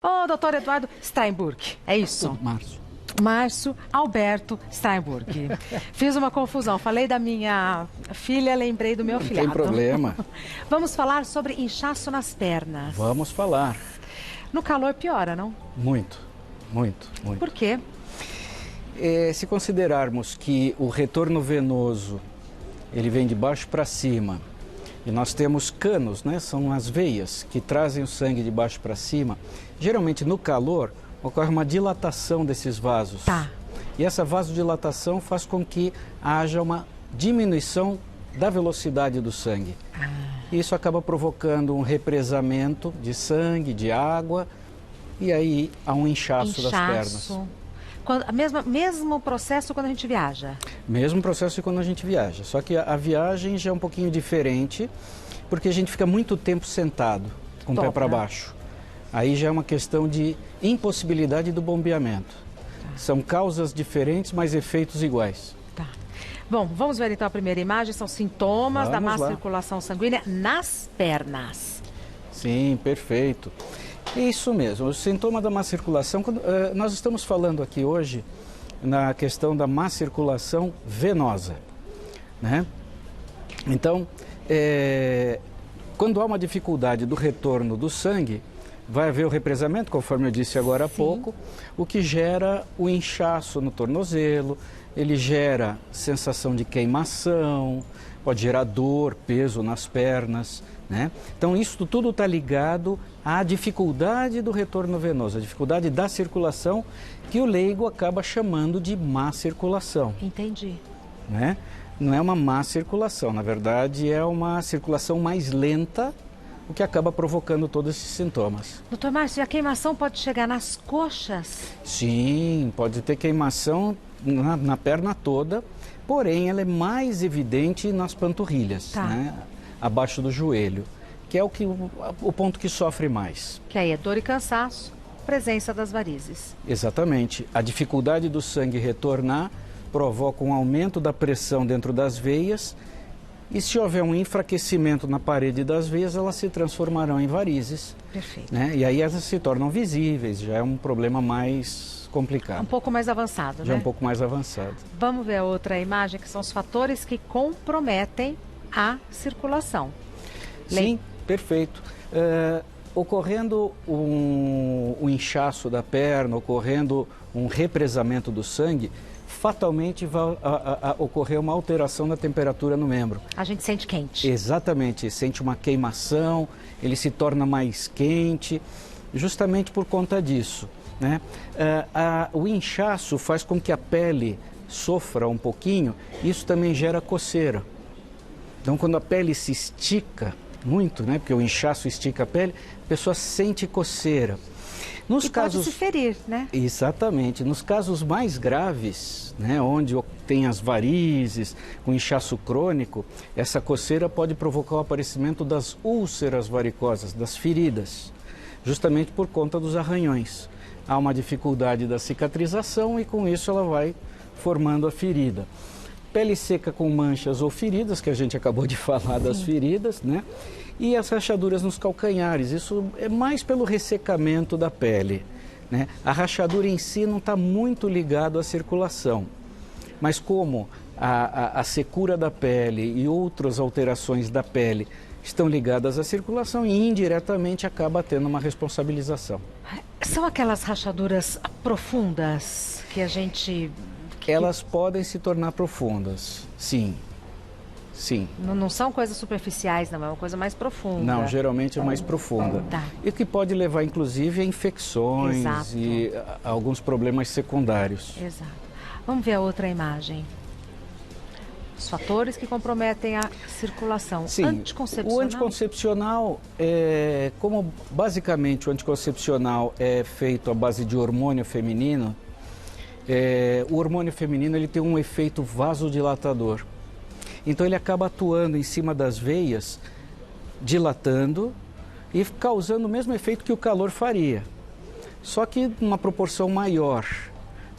Ô, doutor Eduardo Steinburg, é isso? Márcio Alberto Steinburg. Fiz uma confusão, falei da minha filha, lembrei do meu filhado. Não tem problema. Vamos falar sobre inchaço nas pernas. Vamos falar. No calor piora, não? Muito, muito, muito. Por quê? Se considerarmos que o retorno venoso, ele vem de baixo para cima, e nós temos canos, né? São as veias que trazem o sangue de baixo para cima, geralmente no calor ocorre uma dilatação desses vasos. Tá. E essa vasodilatação faz com que haja uma diminuição da velocidade do sangue. Isso acaba provocando um represamento de sangue, de água, e aí há um inchaço das pernas. Mesmo processo quando a gente viaja? Mesmo processo quando a gente viaja, só que a viagem já é um pouquinho diferente, porque a gente fica muito tempo sentado, com o pé para baixo. Aí já é uma questão de impossibilidade do bombeamento. São causas diferentes, mas efeitos iguais. Tá. Bom, vamos ver então a primeira imagem. São sintomas da má circulação sanguínea nas pernas. Sim, perfeito. Isso mesmo, o sintoma da má circulação, nós estamos falando aqui hoje na questão da má circulação venosa, né? Então, quando há uma dificuldade do retorno do sangue, vai haver o represamento, conforme eu disse agora há pouco, o que gera o inchaço no tornozelo, ele gera sensação de queimação, pode gerar dor, peso nas pernas, né? Então isso tudo está ligado à dificuldade do retorno venoso, a dificuldade da circulação, que o leigo acaba chamando de má circulação. Entendi. Né? Não é uma má circulação, na verdade é uma circulação mais lenta, o que acaba provocando todos esses sintomas. Doutor Márcio, a queimação pode chegar nas coxas? Sim, pode ter queimação na perna toda, porém ela é mais evidente nas panturrilhas, né? Abaixo do joelho, que é o ponto que sofre mais. Que aí é dor e cansaço, presença das varizes. Exatamente. A dificuldade do sangue retornar provoca um aumento da pressão dentro das veias, e se houver um enfraquecimento na parede das veias, elas se transformarão em varizes. Perfeito. Né? E aí elas se tornam visíveis, já é um problema mais complicado. Um pouco mais avançado, já né? Um pouco mais avançado. Vamos ver a outra imagem, que são os fatores que comprometem a circulação. Sim, perfeito. Ocorrendo um inchaço da perna, ocorrendo um represamento do sangue, fatalmente vai ocorrer uma alteração da temperatura no membro. A gente sente quente. Exatamente, sente uma queimação, ele se torna mais quente, justamente por conta disso, né? O inchaço faz com que a pele sofra um pouquinho, isso também gera coceira. Então, quando a pele se estica muito, né, porque o inchaço estica a pele, a pessoa sente coceira. E pode se ferir, né? Exatamente. Nos casos mais graves, né, onde tem as varizes, o inchaço crônico, essa coceira pode provocar o aparecimento das úlceras varicosas, das feridas, justamente por conta dos arranhões. Há uma dificuldade da cicatrização e com isso ela vai formando a ferida. Pele seca com manchas ou feridas, que a gente acabou de falar das feridas, né? E as rachaduras nos calcanhares, isso é mais pelo ressecamento da pele, né? A rachadura em si não está muito ligado à circulação, mas como a secura da pele e outras alterações da pele estão ligadas à circulação e indiretamente acaba tendo uma responsabilização. São aquelas rachaduras profundas que a gente... Elas podem se tornar profundas, sim. Sim. Não são coisas superficiais, não, é uma coisa mais profunda. Não, geralmente é mais profunda. Tá. E que pode levar, inclusive, a infecções e a alguns problemas secundários. Exato. Vamos ver a outra imagem. Os fatores que comprometem a circulação. Sim, anticoncepcional. O anticoncepcional, como basicamente o anticoncepcional é feito à base de hormônio feminino, o hormônio feminino ele tem um efeito vasodilatador. Então ele acaba atuando em cima das veias, dilatando e causando o mesmo efeito que o calor faria, só que numa proporção maior,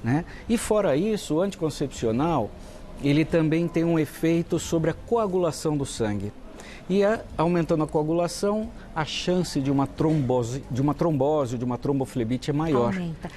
né? E fora isso, o anticoncepcional, ele também tem um efeito sobre a coagulação do sangue. E aumentando a coagulação, a chance de uma trombose, de uma tromboflebite é maior. Aumenta.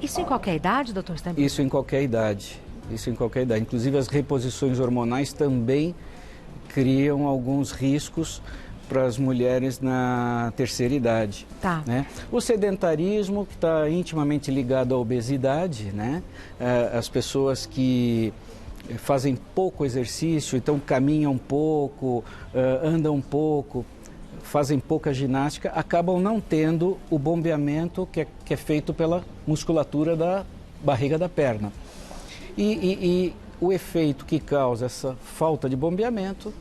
Isso em qualquer idade, doutor Steinburg? Isso em qualquer idade. Isso em qualquer idade. Inclusive as reposições hormonais também criam alguns riscos para as mulheres na terceira idade. Tá. Né? O sedentarismo, que está intimamente ligado à obesidade, né? As pessoas que fazem pouco exercício, então caminham pouco, andam pouco, fazem pouca ginástica, acabam não tendo o bombeamento que é feito pela musculatura da barriga da perna. E o efeito que causa essa falta de bombeamento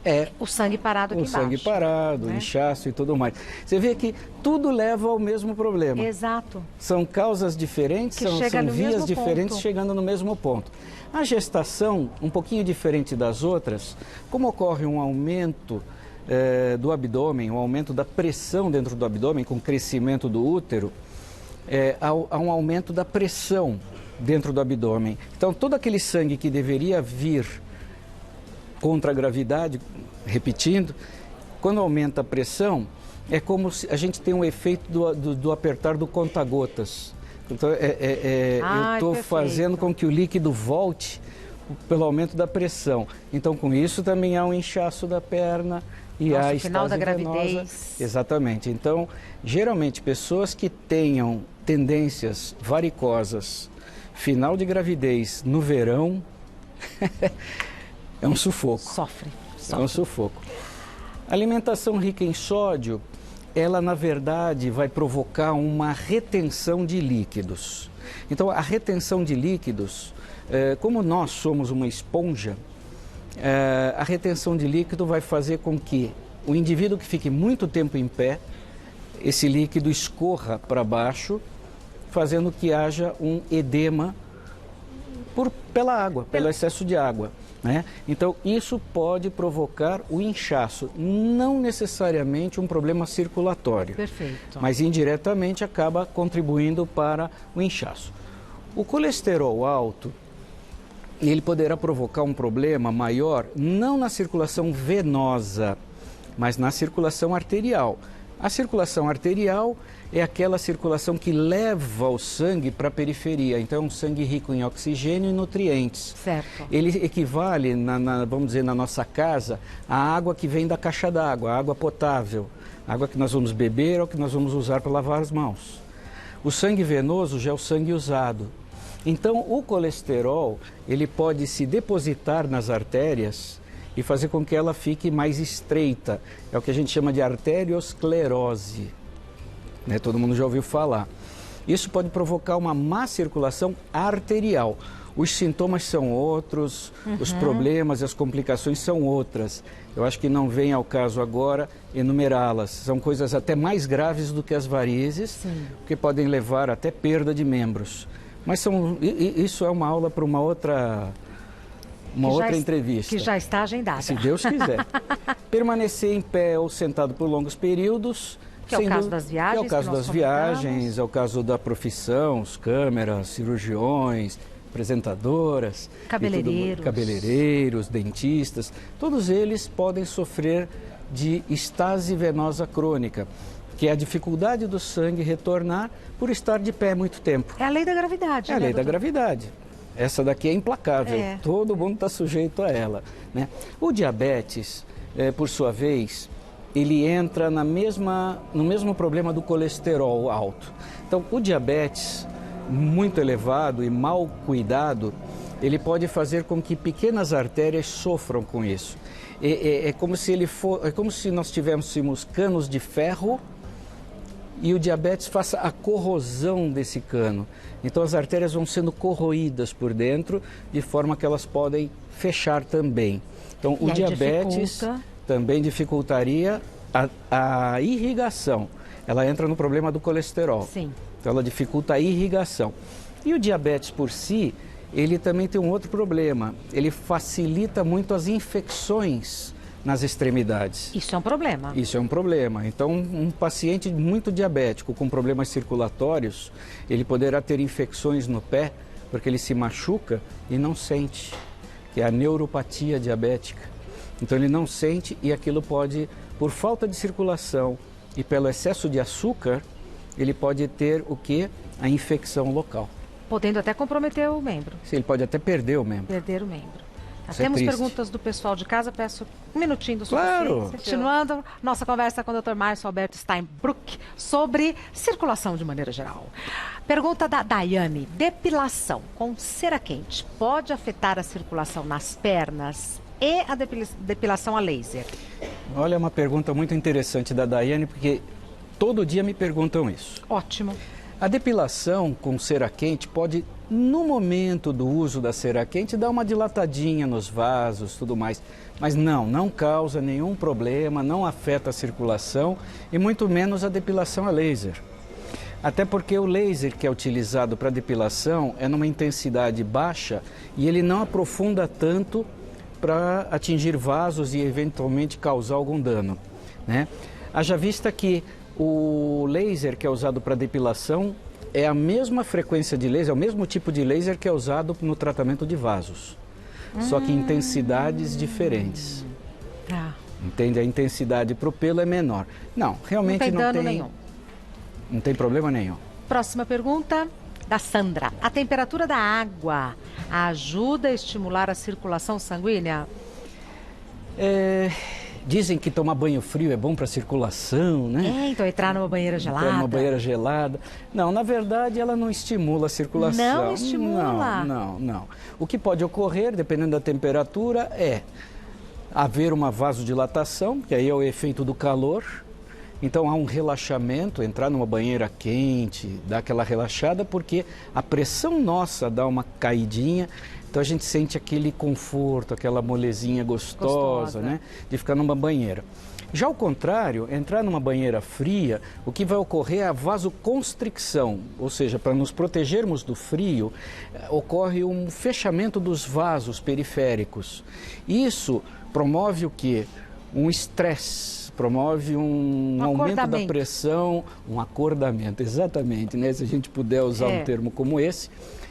é o sangue parado aqui embaixo. O sangue parado, né? Inchaço e tudo mais. Você vê que tudo leva ao mesmo problema. Exato. São causas diferentes, são vias diferentes chegando no mesmo ponto. A gestação, um pouquinho diferente das outras, como ocorre um aumento do abdômen, um aumento da pressão dentro do abdômen com o crescimento do útero, há um aumento da pressão dentro do abdômen. Então, todo aquele sangue que deveria vir contra a gravidade, repetindo, quando aumenta a pressão, é como se a gente tem um efeito do apertar do conta-gotas. Então, eu estou fazendo com que o líquido volte pelo aumento da pressão. Então, com isso também há um inchaço da perna e há estase final da venosa. gravidez. Exatamente. Então, geralmente, pessoas que tenham tendências varicosas, final de gravidez no verão, é um sufoco. Sofre. É um sufoco. Alimentação rica em sódio, ela na verdade vai provocar uma retenção de líquidos. Então a retenção de líquidos, como nós somos uma esponja, a retenção de líquido vai fazer com que o indivíduo que fique muito tempo em pé, esse líquido escorra para baixo, fazendo que haja um edema pela água, pelo excesso de água. Né? Então, isso pode provocar o inchaço, não necessariamente um problema circulatório. Perfeito. Mas indiretamente acaba contribuindo para o inchaço. O colesterol alto, ele poderá provocar um problema maior, não na circulação venosa, mas na circulação arterial. A circulação arterial é aquela circulação que leva o sangue para a periferia. Então, é um sangue rico em oxigênio e nutrientes. Certo. Ele equivale, vamos dizer, na nossa casa, à água que vem da caixa d'água, a água potável, a água que nós vamos beber ou que nós vamos usar para lavar as mãos. O sangue venoso já é o sangue usado. Então, o colesterol, ele pode se depositar nas artérias e fazer com que ela fique mais estreita. É o que a gente chama de arteriosclerose. Né? Todo mundo já ouviu falar. Isso pode provocar uma má circulação arterial. Os sintomas são outros, os problemas e as complicações são outras. Eu acho que não vem ao caso agora enumerá-las. São coisas até mais graves do que as varizes, porque podem levar até perda de membros. Mas isso é uma aula para uma outra entrevista. Que já está agendada. Se Deus quiser. Permanecer em pé ou sentado por longos períodos. Que é o caso das viagens. Que é o caso das viagens, é o caso da profissão, os câmeras, cirurgiões, apresentadoras, cabeleireiros, dentistas. Todos eles podem sofrer de estase venosa crônica, que é a dificuldade do sangue retornar por estar de pé muito tempo. É a lei da gravidade. É a lei da gravidade. Essa daqui é implacável, todo mundo está sujeito a ela. Né? O diabetes, por sua vez, ele entra no mesmo problema do colesterol alto. Então, o diabetes muito elevado e mal cuidado, ele pode fazer com que pequenas artérias sofram com isso. É como se nós tivéssemos canos de ferro e o diabetes faça a corrosão desse cano. Então as artérias vão sendo corroídas por dentro, de forma que elas podem fechar também. Então o diabetes também dificultaria a irrigação. Ela entra no problema do colesterol. Sim. Então ela dificulta a irrigação. E o diabetes por si, ele também tem um outro problema. Ele facilita muito as infecções nas extremidades. Isso é um problema. Isso é um problema. Então, um paciente muito diabético com problemas circulatórios, ele poderá ter infecções no pé, porque ele se machuca e não sente, que é a neuropatia diabética. Então ele não sente e aquilo pode, por falta de circulação e pelo excesso de açúcar, ele pode ter o quê? A infecção local. Podendo até comprometer o membro. Sim, ele pode até perder o membro. Perder o membro. Isso é Temos triste. perguntas do pessoal de casa, peço um minutinho do Claro. Continuando nossa conversa com o Dr. Márcio Alberto Steinbruch sobre circulação de maneira geral. Pergunta da Daiane: depilação com cera quente pode afetar a circulação nas pernas e a depilação a laser? Olha, é uma pergunta muito interessante da Daiane, porque todo dia me perguntam isso. Ótimo. A depilação com cera quente pode, no momento do uso da cera quente, dar uma dilatadinha nos vasos, tudo mais. Mas não causa nenhum problema, não afeta a circulação e muito menos a depilação a laser. Até porque o laser que é utilizado para depilação é numa intensidade baixa e ele não aprofunda tanto para atingir vasos e eventualmente causar algum dano, né? Haja vista que o laser que é usado para depilação é a mesma frequência de laser, é o mesmo tipo de laser que é usado no tratamento de vasos, só que em intensidades diferentes. Entende? A intensidade para o pelo é menor. Não, realmente não tem dano nenhum. Não tem problema nenhum. Próxima pergunta da Sandra: a temperatura da água ajuda a estimular a circulação sanguínea? Dizem que tomar banho frio é bom para a circulação, né? Então entrar numa banheira gelada. Entrar numa banheira gelada. Não, na verdade ela não estimula a circulação. Não estimula? Não. O que pode ocorrer, dependendo da temperatura, é haver uma vasodilatação, que aí é o efeito do calor. Então há um relaxamento, entrar numa banheira quente, dar aquela relaxada, porque a pressão nossa dá uma caidinha. Então a gente sente aquele conforto, aquela molezinha gostosa, né? De ficar numa banheira. Já ao contrário, entrar numa banheira fria, o que vai ocorrer é a vasoconstricção, ou seja, para nos protegermos do frio, ocorre um fechamento dos vasos periféricos. Isso promove o quê? Um estresse, promove um aumento da pressão, um acordamento, exatamente, né? Se a gente puder usar um termo como esse.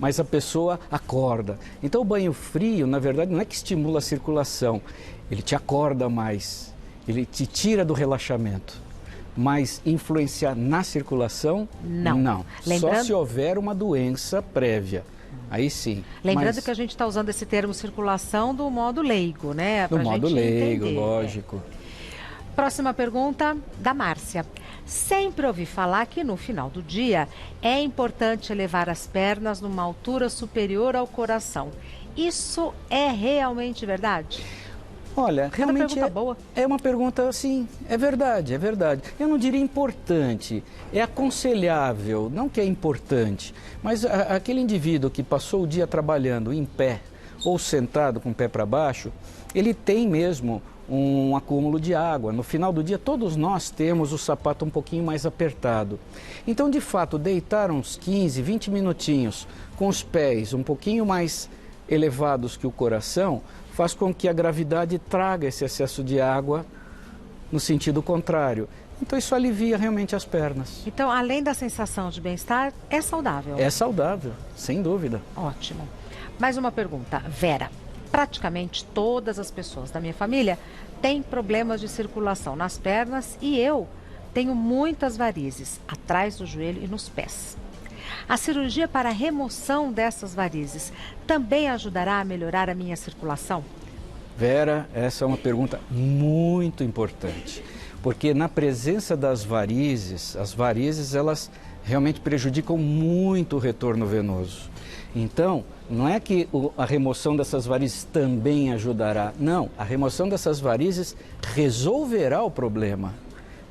Mas a pessoa acorda. Então o banho frio, na verdade, não é que estimula a circulação, ele te acorda mais, ele te tira do relaxamento. Mas influenciar na circulação, não. Só se houver uma doença prévia, aí sim. Lembrando que a gente está usando esse termo circulação do modo leigo, né? Do modo leigo, lógico. Próxima pergunta da Márcia: sempre ouvi falar que no final do dia é importante elevar as pernas numa altura superior ao coração. Isso é realmente verdade? Olha, realmente é uma pergunta, sim, é verdade. Eu não diria importante, é aconselhável, não que é importante, mas aquele indivíduo que passou o dia trabalhando em pé ou sentado com o pé para baixo, ele tem mesmo um acúmulo de água. No final do dia, todos nós temos o sapato um pouquinho mais apertado. Então, de fato, deitar uns 15, 20 minutinhos com os pés um pouquinho mais elevados que o coração faz com que a gravidade traga esse excesso de água no sentido contrário. Então, isso alivia realmente as pernas. Então, além da sensação de bem-estar, é saudável? É saudável, sem dúvida. Ótimo. Mais uma pergunta. Vera: praticamente todas as pessoas da minha família têm problemas de circulação nas pernas e eu tenho muitas varizes atrás do joelho e nos pés. A cirurgia para a remoção dessas varizes também ajudará a melhorar a minha circulação? Vera, essa é uma pergunta muito importante, porque na presença das varizes, as varizes elas realmente prejudicam muito o retorno venoso. Então, não é que a remoção dessas varizes também ajudará. Não, a remoção dessas varizes resolverá o problema,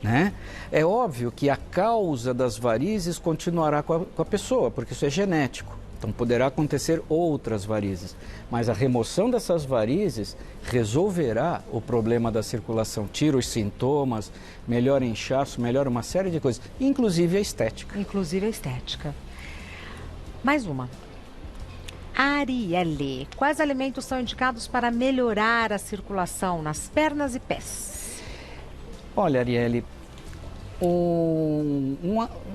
né? É óbvio que a causa das varizes continuará com a pessoa, porque isso é genético. Então, poderá acontecer outras varizes. Mas a remoção dessas varizes resolverá o problema da circulação. Tira os sintomas, melhora o inchaço, melhora uma série de coisas, inclusive a estética. Mais uma. Arielle: quais alimentos são indicados para melhorar a circulação nas pernas e pés? Olha, Arielle,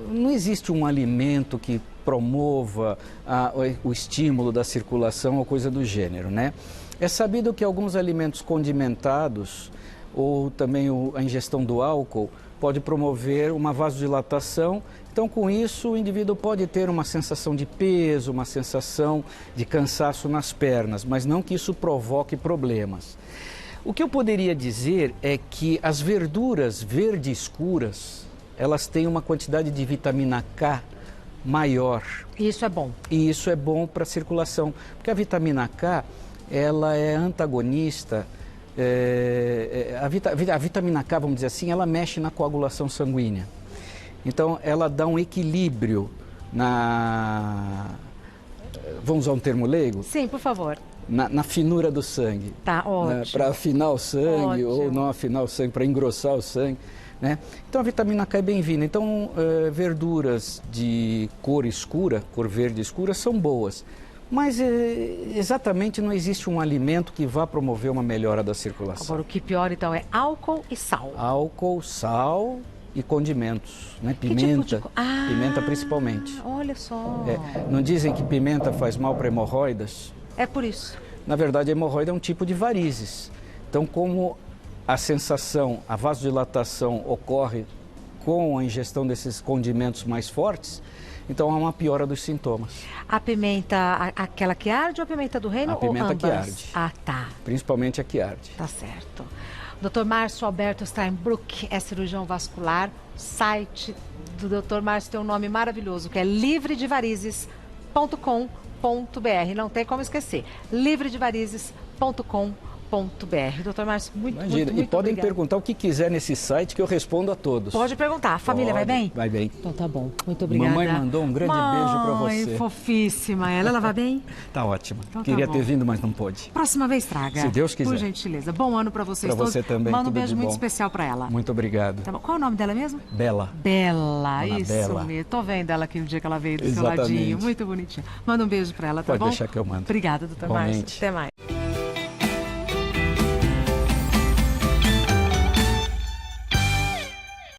não existe um alimento que promova o estímulo da circulação ou coisa do gênero, né? É sabido que alguns alimentos condimentados ou também a ingestão do álcool pode promover uma vasodilatação. Então, com isso, o indivíduo pode ter uma sensação de peso, uma sensação de cansaço nas pernas, mas não que isso provoque problemas. O que eu poderia dizer é que as verduras verde escuras, elas têm uma quantidade de vitamina K maior. E isso é bom? E isso é bom para a circulação, porque a vitamina K, ela é antagonista. A vitamina K, vamos dizer assim, ela mexe na coagulação sanguínea. Então, ela dá um equilíbrio vamos usar um termo leigo? Sim, por favor. Na finura do sangue. Tá, ótimo. Para afinar o sangue, ótimo. ou não afinar o sangue, para engrossar o sangue. Né? Então, a vitamina K é bem-vinda. Então, verduras de cor escura, cor verde escura, são boas. Mas exatamente não existe um alimento que vá promover uma melhora da circulação. Agora, o que piora, então, é álcool e sal. Álcool, sal e condimentos, né? Que Pimenta, tipo de... pimenta principalmente. Olha só. Não dizem que pimenta faz mal para hemorroidas? É por isso. Na verdade, a hemorroida é um tipo de varizes. Então, como a sensação, a vasodilatação ocorre com a ingestão desses condimentos mais fortes, então há uma piora dos sintomas. A pimenta, aquela que arde ou a pimenta do reino? A pimenta ou ambas? que arde. Ah, tá. Principalmente a que arde. Tá certo. Dr. Márcio Alberto Steinbrück é cirurgião vascular. O site do Dr. Márcio tem um nome maravilhoso, que é livredevarizes.com.br. Não tem como esquecer. livredevarizes.com.br. Dr. Márcio, muito podem obrigado. perguntar o que quiser nesse site que eu respondo a todos. Pode perguntar. A família vai bem? Vai bem. Então tá bom. Muito obrigada. Mamãe mandou um grande beijo para você. Fofíssima. Ela vai bem? Tá ótima. Então tá Queria bom. ter vindo, mas não pôde. Próxima vez traga. Se Deus quiser. Por gentileza. Bom ano para vocês Pra todos. você também, Manda um tudo beijo de muito bom. especial para ela. Muito obrigado. Tá bom. Qual é o nome dela mesmo? Bela. Bela, Dona isso Bela. mesmo. Tô vendo ela aqui no dia que ela veio do seu Exatamente. ladinho. Muito bonitinha. Manda um beijo para ela, tá Pode bom? deixar que eu mando. Obrigada, doutor Igualmente. Márcio. Até mais.